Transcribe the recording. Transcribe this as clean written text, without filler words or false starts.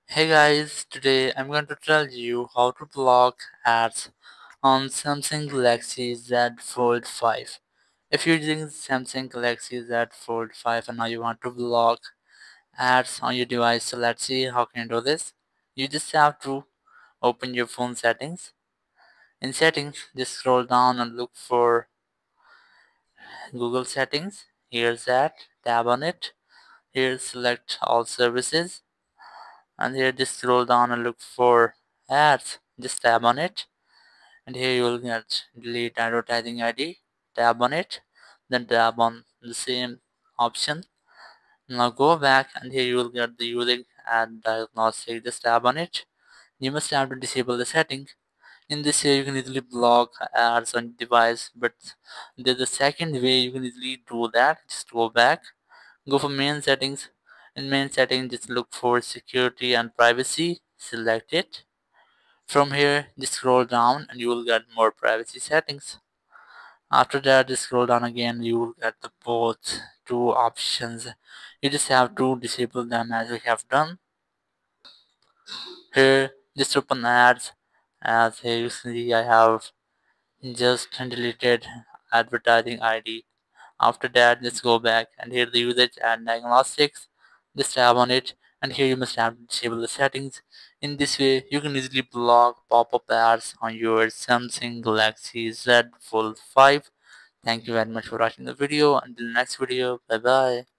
Hey guys, today I'm going to tell you how to block ads on Samsung Galaxy Z Fold 5. If you're using Samsung Galaxy Z Fold 5 and now you want to block ads on your device, so let's see how can you do this. You just have to open your phone settings. In settings, just scroll down and look for Google settings. Here's that, tap on it. Here select all services. And here just scroll down and look for ads. Just tap on it, and here you will get delete advertising ID. Tap on it, then tap on the same option. Now go back, and here you will get the using ad diagnostic. Just tap on it. You must have to disable the setting. In this way you can easily block ads on your device, but there's a second way you can easily do that. Just go back, go for main settings. In main settings, just look for security and privacy. Select it. From here, just scroll down and you will get more privacy settings. After that, just scroll down again, you will get the both two options. You just have to disable them as we have done. Here, just open ads. As here you see, I have just deleted advertising ID. After that, just go back and here the usage and diagnostics. Just tap on it, and here you must have to disable the settings. In this way, you can easily block pop-up ads on your Samsung Galaxy Z Fold 5. Thank you very much for watching the video. Until next video, bye bye.